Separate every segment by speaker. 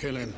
Speaker 1: kill him.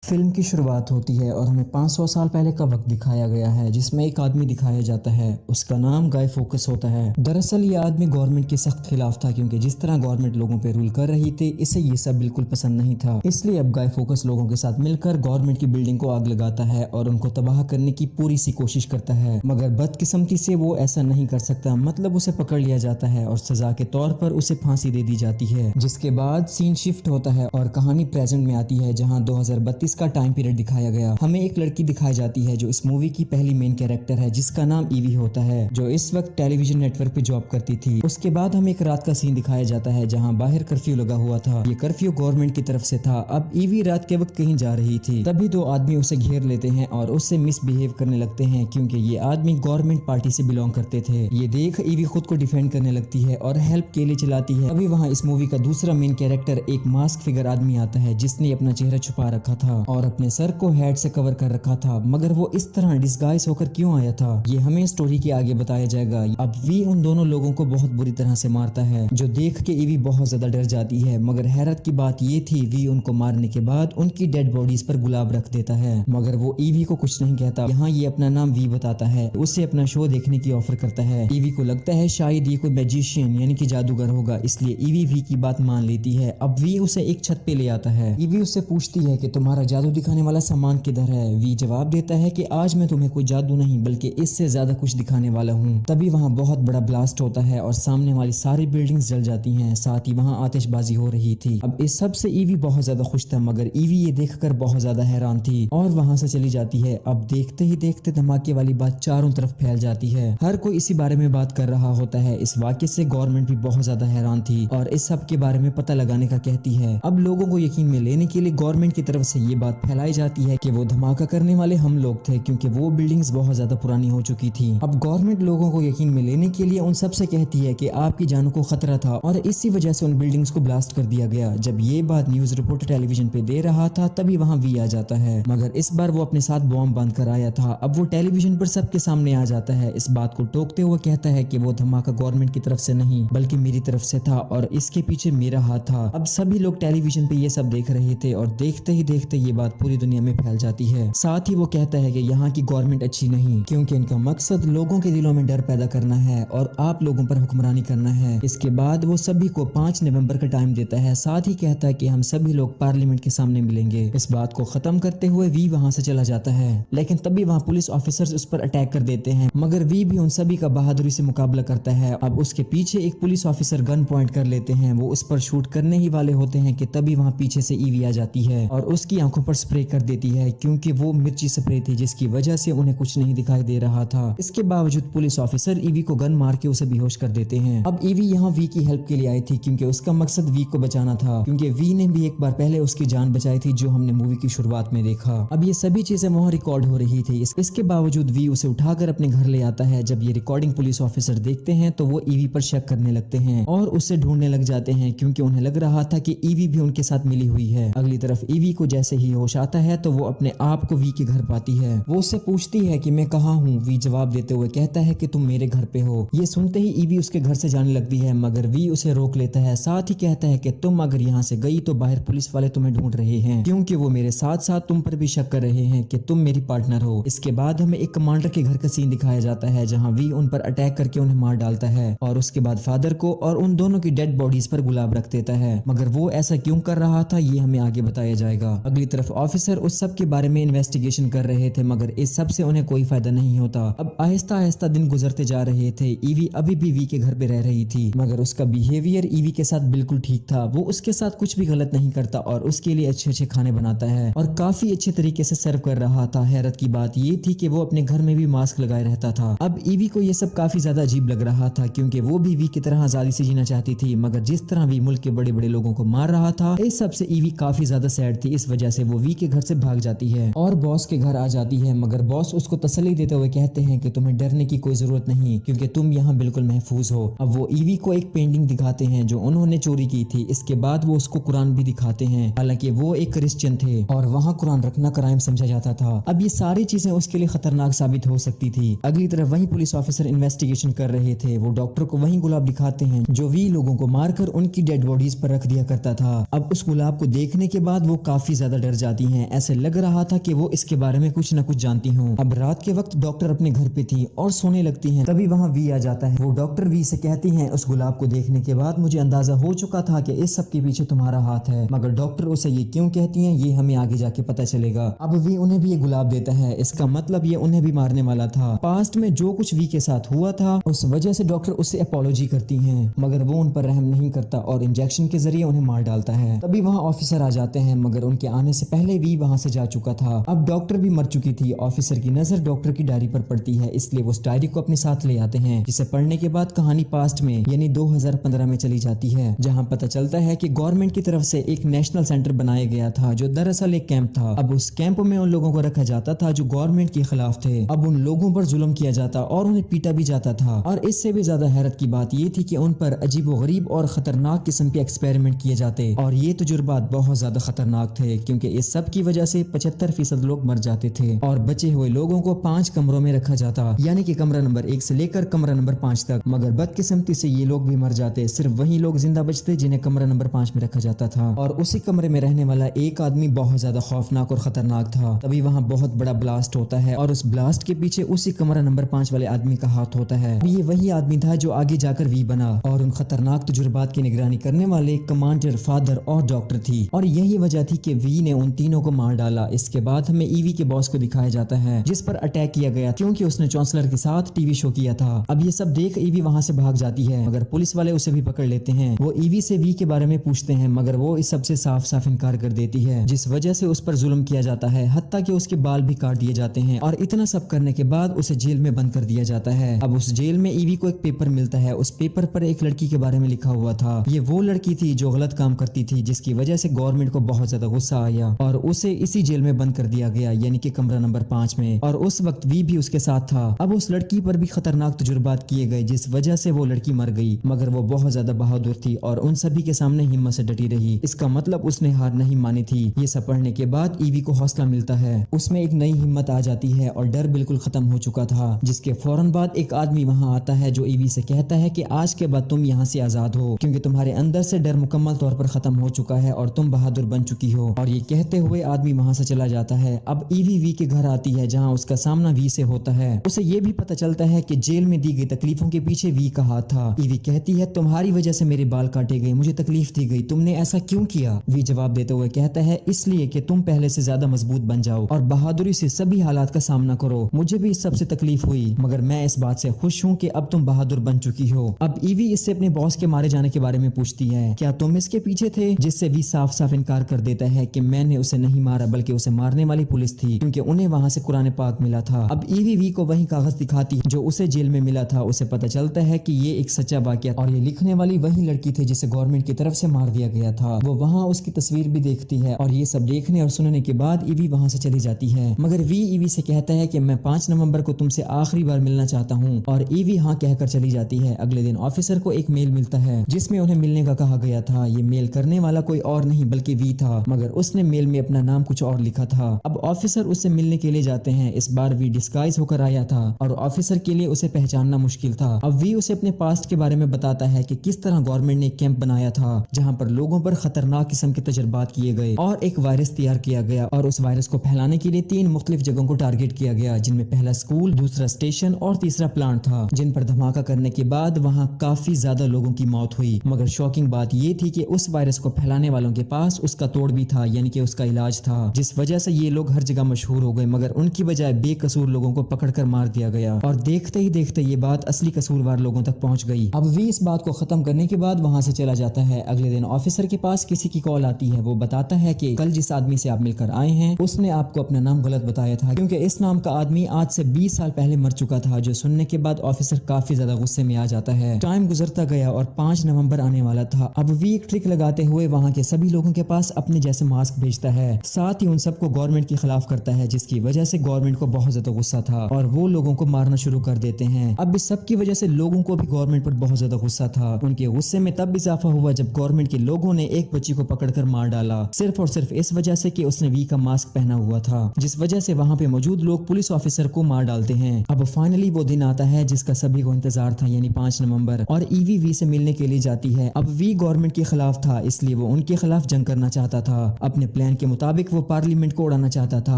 Speaker 2: Film की शुरुआत होती है और हमें 500 साल पहले का वक्त दिखाया गया है, जिसमें एक आदमी दिखाया जाता है। उसका नाम गाय फोकस होता है। दरअसल ये आदमी गवर्नमेंट के सख्त खिलाफ था, क्योंकि जिस तरह गवर्नमेंट लोगों पे रूल कर रही थी, इसे ये सब बिल्कुल पसंद नहीं था। इसलिए अब गाय फोकस लोगों के साथ मिलकर गवर्नमेंट की बिल्डिंग को आग लगाता है और उनको तबाह करने की पूरी सी कोशिश करता है। मगर बदकिस्मती से वो ऐसा नहीं कर सकता, मतलब उसे पकड़ लिया जाता है और सजा के तौर पर उसे फांसी दे दी जाती है। जिसके बाद सीन शिफ्ट होता है और कहानी प्रेजेंट में आती है, जहाँ 2032 का टाइम पीरियड दिखाया गया। हमें एक लड़की दिखाई जाती है जो इस मूवी की पहली मेन कैरेक्टर है, जिसका नाम ईवी होता है, जो इस वक्त टेलीविजन नेटवर्क पे जॉब करती थी। उसके बाद हमें एक रात का सीन दिखाया जाता है, जहां बाहर कर्फ्यू लगा हुआ था। ये कर्फ्यू गवर्नमेंट की तरफ से था। अब ईवी रात के वक्त कहीं जा रही थी, तभी दो आदमी उसे घेर लेते हैं और उससे मिसबिहेव करने लगते हैं, क्योंकि ये आदमी गवर्नमेंट पार्टी से बिलोंग करते थे। ये देख ईवी खुद को डिफेंड करने लगती है और हेल्प के लिए चिल्लाती है। अभी वहाँ इस मूवी का दूसरा मेन कैरेक्टर एक मास्क फिगर आदमी आता है, जिसने अपना चेहरा छुपा रखा था और अपने सर को हेड से कवर कर रखा था। मगर वो इस तरह डिस्गाइज होकर क्यों आया था, ये हमें स्टोरी के आगे बताया जाएगा। अब वी उन दोनों लोगों को बहुत बुरी तरह से मारता है, जो देख के ईवी बहुत ज्यादा डर जाती है। मगर हैरत की बात ये थी, वी उनको मारने के बाद उनकी डेड बॉडीज पर गुलाब रख देता है, मगर वो ईवी को कुछ नहीं कहता। यहाँ ये अपना नाम वी बताता है, उसे अपना शो देखने की ऑफर करता है। ईवी को लगता है शायद ये कोई मैजिशियन यानी कि जादूगर होगा, इसलिए ईवी वी की बात मान लेती है। अब वी उसे एक छत पे ले आता है। ईवी उससे पूछती है कि तुम्हारा जादू दिखाने वाला सामान किधर है। वी जवाब देता है कि आज मैं तुम्हें कोई जादू नहीं बल्कि इससे ज्यादा कुछ दिखाने वाला हूँ। तभी वहाँ बहुत बड़ा ब्लास्ट होता है और सामने वाली सारी बिल्डिंग्स जल जाती हैं, साथ ही वहाँ आतिशबाजी हो रही थी। अब इस सब से ईवी बहुत ज्यादा खुश था, मगर ईवी ये देखकर बहुत ज्यादा हैरान थी और वहाँ से चली जाती है। अब देखते ही देखते धमाके वाली बात चारों तरफ फैल जाती है। हर कोई इसी बारे में बात कर रहा होता है। इस वाक़ये से गवर्नमेंट भी बहुत ज्यादा हैरान थी और इस सब के बारे में पता लगाने का कहती है। अब लोगों को यकीन में लेने के लिए गवर्नमेंट की तरफ से ये बात फैलाई जाती है कि वो धमाका करने वाले हम लोग थे, क्योंकि वो बिल्डिंग्स बहुत ज्यादा पुरानी हो चुकी थी। अब गवर्नमेंट लोगों को यकीन में लेने के लिए उन सब से कहती है कि आपकी जानों को खतरा था और इसी वजह से उन बिल्डिंग्स को ब्लास्ट कर दिया गया। जब ये बात न्यूज रिपोर्टर टेलीविजन पे दे रहा था, तभी वहाँ वी आ जाता है, मगर इस बार वो अपने साथ बॉम्ब बांध कर आया था। अब वो टेलीविजन पर सबके सामने आ जाता है, इस बात को टोकते हुए कहता है कि वो धमाका गवर्नमेंट की तरफ से नहीं बल्कि मेरी तरफ से था और इसके पीछे मेरा हाथ था। अब सभी लोग टेलीविजन पे ये सब देख रहे थे और देखते ही देखते ये बात पूरी दुनिया में फैल जाती है। साथ ही वो कहता है कि यहाँ की गवर्नमेंट अच्छी नहीं, क्योंकि इनका मकसद लोगों के दिलों में डर पैदा करना है और आप लोगों पर हुक्मरानी करना है। इसके बाद वो सभी को 5 नवंबर का टाइम देता है, साथ ही कहता है कि हम सभी लोग पार्लियामेंट के सामने मिलेंगे। इस बात को खत्म करते हुए वी वहाँ से चला जाता है, लेकिन तभी वहाँ पुलिस ऑफिसर्स उस पर अटैक कर देते हैं, मगर वी भी उन सभी का बहादुरी से मुकाबला करता है। अब उसके पीछे एक पुलिस ऑफिसर गन पॉइंट कर लेते हैं, वो उस पर शूट करने ही वाले होते हैं कि तभी वहाँ पीछे से ईवी आ जाती है और उसकी आंखों पर स्प्रे कर देती है, क्योंकि वो मिर्ची स्प्रे थी जिसकी वजह से उन्हें कुछ नहीं दिखाई दे रहा था। इसके बावजूद पुलिस ऑफिसर ईवी को गन मार के उसे बेहोश कर देते हैं। अब ईवी यहाँ वी की हेल्प के लिए आई थी, क्योंकि उसका मकसद वी को बचाना था, क्योंकि वी ने भी एक बार पहले उसकी जान बचाई थी, जो हमने मूवी की शुरुआत में देखा। अब ये सभी चीजें वहाँ रिकॉर्ड हो रही थी। इसके बावजूद वी उसे उठाकर अपने घर ले आता है। जब ये रिकॉर्डिंग पुलिस ऑफिसर देखते हैं तो वो ईवी पर शक करने लगते हैं और उसे ढूंढने लग जाते हैं, क्योंकि उन्हें लग रहा था कि ईवी भी उनके साथ मिली हुई है। अगली तरफ ईवी को जैसे ही होश आता है तो वो अपने आप को वी के घर पाती है। वो उससे पूछती है कि मैं कहाँ हूँ। वी जवाब देते हुए कहता है कि तुम मेरे घर पे हो। ये सुनते ही ईवी उसके घर से जाने लगती है, मगर वी उसे रोक लेता है, साथ ही कहता है कि तुम अगर यहाँ से गई तो बाहर पुलिस वाले तुम्हें ढूंढ रहे हैं, क्योंकि वो मेरे साथ साथ तुम पर भी शक कर रहे हैं कि तुम मेरी पार्टनर हो। इसके बाद हमें एक कमांडर के घर का सीन दिखाया जाता है, जहाँ वी उन पर अटैक करके उन्हें मार डालता है और उसके बाद फादर को और उन दोनों की डेड बॉडीज पर गुलाब रख देता है। मगर वो ऐसा क्यों कर रहा था ये हमें आगे बताया जाएगा। अगली तरफ ऑफिसर उस सब के बारे में इन्वेस्टिगेशन कर रहे थे, मगर इस सब से उन्हें कोई फायदा नहीं होता। अब आहिस्ता आहिस्ता दिन गुजरते जा रहे थे। ईवी अभी भी वी के घर पे रह रही थी, मगर उसका बिहेवियर ईवी के साथ बिल्कुल ठीक था। वो उसके साथ कुछ भी गलत नहीं करता और उसके लिए अच्छे अच्छे खाने बनाता है और काफी अच्छे तरीके से सर्व कर रहा था। हैरत की बात ये थी कि वो अपने घर में भी मास्क लगाए रहता था। अब ईवी को ये सब काफी ज्यादा अजीब लग रहा था, क्योंकि वो भी वी की तरह आजादी से जीना चाहती थी, मगर जिस तरह वी मुल्क के बड़े बड़े लोगों को मार रहा था, इस सब से ईवी काफी ज्यादा सैड थी। इस वजह से से वो वी के घर से भाग जाती है और बॉस के घर आ जाती है, मगर बॉस उसको तसल्ली देते हुए कहते हैं कि तुम्हें डरने की कोई जरूरत नहीं क्योंकि तुम यहाँ बिल्कुल महफूज हो। अब वो ईवी को एक पेंटिंग दिखाते हैं जो उन्होंने चोरी की थी। इसके बाद वो उसको कुरान भी दिखाते हैं, हालांकि वो एक क्रिश्चियन थे और वहाँ कुरान रखना क्राइम समझा जाता था। अब ये सारी चीजें उसके लिए खतरनाक साबित हो सकती थी। अगली तरफ वही पुलिस ऑफिसर इन्वेस्टिगेशन कर रहे थे। वो डॉक्टर को वही गुलाब दिखाते हैं जो वी लोगों को मारकर उनकी डेड बॉडीज पर रख दिया करता था। अब उस गुलाब को देखने के बाद वो काफी ज्यादा डर जाती हैं। ऐसे लग रहा था कि वो इसके बारे में कुछ न कुछ जानती हूँ। अब रात के वक्त डॉक्टर अपने घर पे थी और सोने लगती हैं, तभी वहाँ वी आ जाता है। वो डॉक्टर वी से कहती हैं, उस गुलाब को देखने के बाद मुझे अंदाजा हो चुका था कि इस सब के पीछे तुम्हारा हाथ है। मगर डॉक्टर उसे ये क्यों कहती हैं ये हमें आगे जाके पता चलेगा। अब वी उन्हें भी ये गुलाब देता है, इसका मतलब ये उन्हें भी मारने वाला था। पास्ट में जो कुछ वी के साथ हुआ था उस वजह से डॉक्टर उससे अपॉलॉजी करती हैं, मगर वो उन पर रहम नहीं करता और इंजेक्शन के जरिए उन्हें मार डालता है। तभी वहाँ ऑफिसर आ जाते हैं, मगर उनके आने से पहले वी वहाँ से जा चुका था। अब डॉक्टर भी मर चुकी थी। ऑफिसर की नजर डॉक्टर की डायरी पर पड़ती है, इसलिए वो उस डायरी को अपने साथ ले आते हैं, जिसे पढ़ने के बाद कहानी पास्ट में यानी 2015 में चली जाती है, जहाँ पता चलता है कि गवर्नमेंट की तरफ से एक नेशनल सेंटर बनाया गया था जो दरअसल एक कैंप था। अब उस कैंप में उन लोगों को रखा जाता था जो गवर्नमेंट के खिलाफ थे। अब उन लोगों पर जुल्म किया जाता और उन्हें पीटा भी जाता था। और इससे भी ज्यादा हैरत की बात ये थी कि उन पर अजीबोगरीब और खतरनाक किस्म के एक्सपेरिमेंट किए जाते और ये तजुर्बात बहुत ज्यादा खतरनाक थे क्योंकि इस सब की वजह से 75% लोग मर जाते थे और बचे हुए लोगों को 5 कमरों में रखा जाता, यानी कि कमरा नंबर 1 से लेकर कमरा नंबर 5 तक। मगर बदकिस्मती से ये लोग भी मर जाते, सिर्फ वही लोग जिंदा बचते जिन्हें कमरा नंबर 5 में रखा जाता था। और उसी कमरे में रहने वाला एक आदमी बहुत ज्यादा खौफनाक और खतरनाक था। तभी वहाँ बहुत बड़ा ब्लास्ट होता है और उस ब्लास्ट के पीछे उसी कमरा नंबर 5 वाले आदमी का हाथ होता है। ये वही आदमी था जो आगे जाकर वी बना और उन खतरनाक तजुर्बात की निगरानी करने वाले कमांडर, फादर और डॉक्टर थी। और यही वजह थी कि वी ने उन तीनों को मार डाला। इसके बाद हमें ईवी के बॉस को दिखाया जाता है जिस पर अटैक किया गया क्योंकि उसने चांसलर के साथ टीवी शो किया था। अब ये सब देख ईवी वहां से भाग जाती है, मगर पुलिस वाले उसे भी पकड़ लेते हैं। वो ईवी से वी के बारे में पूछते हैं, मगर वो इस सब से साफ साफ इनकार कर देती है, जिस वजह से उस पर जुल्म किया जाता है, हत्ता कि उसके बाल भी काट दिए जाते हैं। और इतना सब करने के बाद उसे जेल में बंद कर दिया जाता है। अब उस जेल में ईवी को एक पेपर मिलता है। उस पेपर पर एक लड़की के बारे में लिखा हुआ था। ये वो लड़की थी जो गलत काम करती थी, जिसकी वजह से गवर्नमेंट को बहुत ज्यादा गुस्सा आया और उसे इसी जेल में बंद कर दिया गया, यानी कि कमरा नंबर 5 में। और उस वक्त वी भी उसके साथ था। अब उस लड़की पर भी खतरनाक तजुर्बात किए गए जिस वजह से वो लड़की मर गई, मगर वो बहुत ज्यादा बहादुर थी और उन सभी के सामने हिम्मत से डटी रही। इसका मतलब उसने हार नहीं मानी थी। ये सब पढ़ने के बाद ईवी को हौसला मिलता है, उसमें एक नई हिम्मत आ जाती है और डर बिल्कुल खत्म हो चुका था। जिसके फौरन बाद एक आदमी वहाँ आता है जो ईवी से कहता है कि आज के बाद तुम यहाँ से आजाद हो क्योंकि तुम्हारे अंदर से डर मुकम्मल तौर पर खत्म हो चुका है और तुम बहादुर बन चुकी हो। और ये कहते हुए आदमी वहाँ से चला जाता है। अब ईवी वी के घर आती है जहाँ उसका सामना वी से होता है। उसे ये भी पता चलता है कि जेल में दी गई तकलीफों के पीछे वी का हाथ था। ईवी कहती है तुम्हारी वजह से मेरे बाल काटे गए, मुझे तकलीफ दी गई, तुमने ऐसा क्यों किया? वी जवाब देते हुए कहता है इसलिए कि तुम पहले से ज्यादा मजबूत बन जाओ और बहादुरी से सभी हालात का सामना करो। मुझे भी इस सबसे तकलीफ हुई मगर मैं इस बात से खुश हूँ कि अब तुम बहादुर बन चुकी हो। अब ईवी इससे अपने बॉस के मारे जाने के बारे में पूछती है, क्या तुम इसके पीछे थे? जिससे वी साफ साफ इनकार कर देता है कि मैंने उसे नहीं मारा बल्कि उसे मारने वाली पुलिस थी क्योंकि उन्हें वहां से कुरान पाक मिला था। अब ईवी वी को वही कागज दिखाती जो उसे जेल में मिला था। उसे पता चलता है कि ये एक सच्चा वाकया और ये लिखने वाली वही लड़की थी जिसे गवर्नमेंट की तरफ से मार दिया गया था। वो वहाँ उसकी तस्वीर भी देखती है और ये सब देखने और सुनने के बाद ईवी वहाँ से चली जाती है। मगर वी ईवी से कहता है कि मैं 5 नवंबर को तुमसे आखिरी बार मिलना चाहता हूँ और ईवी हाँ कहकर चली जाती है। अगले दिन ऑफिसर को एक मेल मिलता है जिसमें उन्हें मिलने का कहा गया था। ये मेल करने वाला कोई और नहीं बल्कि वी था, मगर उसने मेल में अपना नाम कुछ और लिखा था। अब ऑफिसर उससे मिलने के लिए जाते हैं। इस बार वी डिस्गाइज होकर आया था और ऑफिसर के लिए उसे पहचानना मुश्किल था। अब वी उसे अपने पास्ट के बारे में बताता है कि किस तरह गवर्नमेंट ने एक कैंप बनाया था जहाँ पर लोगों पर खतरनाक किस्म के तजर्बात किए गए और एक वायरस तैयार किया गया और उस वायरस को फैलाने के लिए 3 मुख्तलिफ जगहों को टारगेट किया गया, जिनमें पहला स्कूल, दूसरा स्टेशन और तीसरा प्लांट था, जिन पर धमाका करने के बाद वहाँ काफी ज्यादा लोगों की मौत हुई। मगर शॉकिंग बात ये थी कि उस वायरस को फैलाने वालों के पास उसका तोड़ भी था, यानी कि उसका इलाज था, जिस वजह से ये लोग हर जगह मशहूर हो गए। मगर उनकी बजाय बेकसूर लोगों को पकड़कर मार दिया गया और देखते ही देखते ये बात असली कसूरवार लोगों तक पहुंच गई। अब वी इस बात को खत्म करने के बाद वहां से चला जाता है। अगले दिन ऑफिसर के पास किसी की कॉल आती है। वो बताता है कि कल जिस आदमी से आप मिलकर आए हैं उसने आपको अपना नाम गलत बताया था क्योंकि इस नाम का आदमी आज से 20 साल पहले मर चुका था। जो सुनने के बाद ऑफिसर काफी ज्यादा गुस्से में आ जाता है। टाइम गुजरता गया और 5 नवंबर आने वाला था। अब वी एक ट्रिक लगाते हुए वहाँ के सभी लोगों के पास अपने जैसे मास्क भेज کھینچتا ہے، ساتھ ہی ان سب کو گورنمنٹ کے خلاف کرتا ہے، جس کی وجہ سے گورنمنٹ کو بہت زیادہ غصہ تھا اور وہ لوگوں کو مارنا شروع کر دیتے ہیں۔ اب اس سب کی وجہ سے لوگوں کو بھی گورنمنٹ پر بہت زیادہ غصہ تھا۔ ان کے غصے میں تب اضافہ ہوا جب گورنمنٹ کے لوگوں نے ایک بچی کو پکڑ کر مار ڈالا، صرف اور صرف اس وجہ سے کہ اس نے وی کا ماسک پہنا ہوا تھا، جس وجہ سے وہاں پہ موجود لوگ پولیس آفیسر کو مار ڈالتے ہیں۔ اب فائنلی وہ دن آتا ہے جس کا سبھی کو انتظار تھا، یعنی 5 نومبر، اور ایوی وی سے ملنے کے لیے جاتی ہے۔ اب وی گورنمنٹ کے خلاف تھا، اس لیے وہ ان کے خلاف جنگ کرنا چاہتا تھا۔ اپنے پلان کے مطابق وہ پارلیمنٹ کو اڑانا چاہتا تھا۔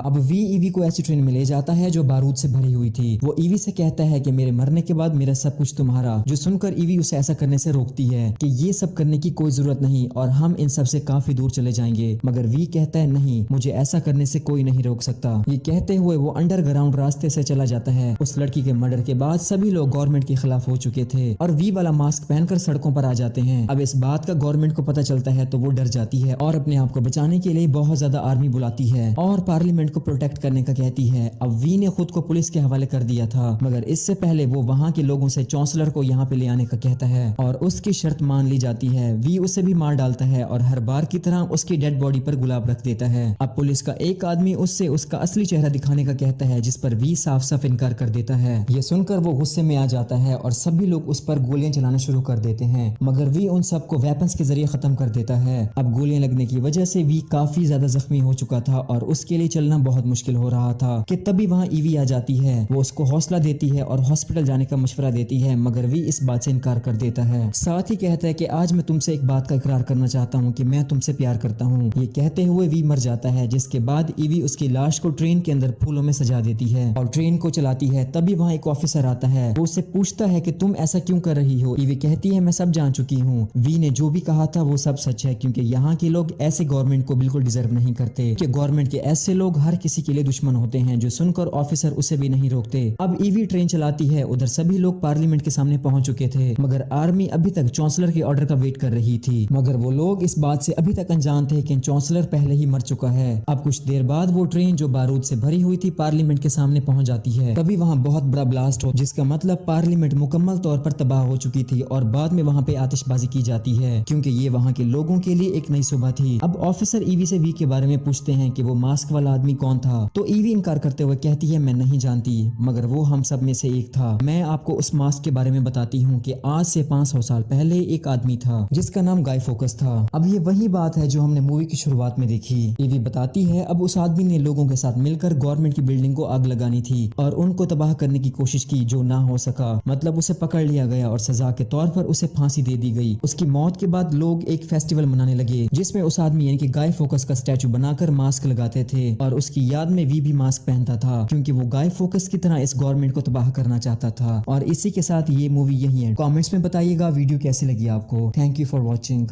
Speaker 2: اب وی ایوی کو ایسی ٹرین میں لے جاتا ہے جو بارود سے بھری ہوئی تھی۔ وہ ایوی سے کہتا ہے کہ میرے مرنے کے بعد میرا سب کچھ تمہارا، جو سن کر ایوی اسے ایسا کرنے سے روکتی ہے کہ یہ سب کرنے کی کوئی ضرورت نہیں اور ہم ان سب سے کافی دور چلے جائیں گے، مگر وی کہتا ہے نہیں، مجھے ایسا کرنے سے کوئی نہیں روک سکتا۔ یہ کہتے ہوئے وہ انڈر گراؤنڈ راستے سے چلا جاتا ہے۔ اس لڑکی کے مرڈر کے بعد سبھی لوگ گورنمنٹ کے خلاف ہو چکے تھے اور وی والا ماسک پہن کر سڑکوں پر آ جاتے ہیں۔ اب اس بات کا گورنمنٹ کو پتہ چلتا ہے تو وہ ڈر جاتی ہے اور اپنے آپ کو بچانے کے لیے بہت زیادہ آرمی بلاتی ہے اور پارلیمنٹ کو پروٹیکٹ کرنے کا کہتی ہے۔ اب وی نے خود کو پولیس کے حوالے کر دیا تھا، مگر اس سے پہلے وہ وہاں کے لوگوں سے چانسلر کو یہاں پہ لے آنے کا کہتا ہے اور اس کی شرط مان لی جاتی ہے۔ وی اسے بھی مار ڈالتا ہے اور ہر بار کی طرح اس کی ڈیڈ باڈی پر گلاب رکھ دیتا ہے۔ اب پولیس کا ایک آدمی اس سے اس کا اصلی چہرہ دکھانے کا کہتا ہے، جس پر وی صاف صاف انکار کر دیتا ہے۔ یہ سن کر وہ غصے میں آ جاتا ہے اور سبھی لوگ اس پر گولیاں چلانا شروع کر دیتے ہیں، مگر وی ان سب کو ویپنز کے ذریعے ختم کر دیتا ہے۔ اب گولیاں لگنے کی وجہ سے وی کافی زیادہ زخمی ہو چکا تھا اور اس کے لیے چلنا بہت مشکل ہو رہا تھا کہ تبھی وہاں ایوی آ جاتی ہے۔ وہ اس کو حوصلہ دیتی ہے اور ہاسپٹل جانے کا مشورہ دیتی ہے، مگر وی اس بات سے انکار کر دیتا ہے۔ ساتھ ہی کہتا ہے کہ آج میں تم سے ایک بات کا اقرار کرنا چاہتا ہوں کہ میں تم سے پیار کرتا ہوں۔ یہ کہتے ہوئے وی مر جاتا ہے، جس کے بعد ایوی اس کی لاش کو ٹرین کے اندر پھولوں میں سجا دیتی ہے اور ٹرین کو چلاتی ہے۔ تبھی وہاں ایک آفیسر آتا ہے، وہ اس سے پوچھتا ہے کہ تم ایسا کیوں کر رہی ہو؟ ایوی کہتی ہے میں سب جان چکی ہوں، وی نے جو بھی کہا تھا وہ سب سچ ہے، کیونکہ یہاں کے لوگ ایسے گورنمنٹ کو بالکل ڈیزرو نہیں کرتے کہ گورنمنٹ کے ایسے لوگ ہر کسی کے لیے دشمن ہوتے ہیں۔ جو سن کر آفیسر اسے بھی نہیں روکتے۔ اب ایوی ٹرین چلاتی ہے، ادھر سبھی لوگ پارلیمنٹ کے سامنے پہنچ چکے تھے، مگر آرمی ابھی تک چانسلر کے آرڈر کا ویٹ کر رہی تھی، مگر وہ لوگ اس بات سے ابھی تک انجان تھے کہ چانسلر پہلے ہی مر چکا ہے۔ اب کچھ دیر بعد وہ ٹرین جو بارود سے بھری ہوئی تھی پارلیمنٹ کے سامنے پہنچ جاتی ہے۔ تبھی وہاں بہت بڑا بلاسٹ ہو، جس کا مطلب پارلیمنٹ مکمل طور پر تباہ ہو چکی تھی اور بعد میں وہاں پہ آتش بازی کی جاتی ہے، کیونکہ یہ وہاں کے لوگوں کے لیے ایک نئی صبح تھی۔ اب آفیسر ایوی سے وی کے بارے میں پوچھتے ہیں کہ وہ ماسک والا آدمی کون تھا، تو ایوی انکار کرتے ہوئے کہتی ہے میں نہیں جانتی، مگر وہ ہم سب میں سے ایک تھا۔ میں آپ کو اس ماسک کے بارے میں بتاتی ہوں کہ آج سے 500 سال پہلے ایک آدمی تھا جس کا نام گائے فوکس تھا۔ اب یہ وہی بات ہے جو ہم نے مووی کی شروعات میں دیکھی۔ ایوی بتاتی ہے اب اس آدمی نے لوگوں کے ساتھ مل کر گورنمنٹ کی بلڈنگ کو آگ لگانی تھی اور ان کو تباہ کرنے کی کوشش کی، جو نہ ہو سکا، مطلب اسے پکڑ لیا گیا اور سزا کے طور پر اسے پھانسی دے دی گئی۔ اس کی موت کے بعد لوگ ایک فیسٹیول منانے لگے جس میں اس آدمی یعنی کہ گائے فوکس کا اسٹیچو بنا کر ماسک لگاتے تھے اور اس کی یاد میں وی بھی ماسک پہنتا تھا، کیونکہ وہ گائے فوکس کی طرح اس گورنمنٹ کو تباہ کرنا چاہتا تھا۔ اور اسی کے ساتھ یہ مووی یہی ہے۔ کامنٹس میں بتائیے گا ویڈیو کیسی لگی آپ کو۔ Thank you for watching.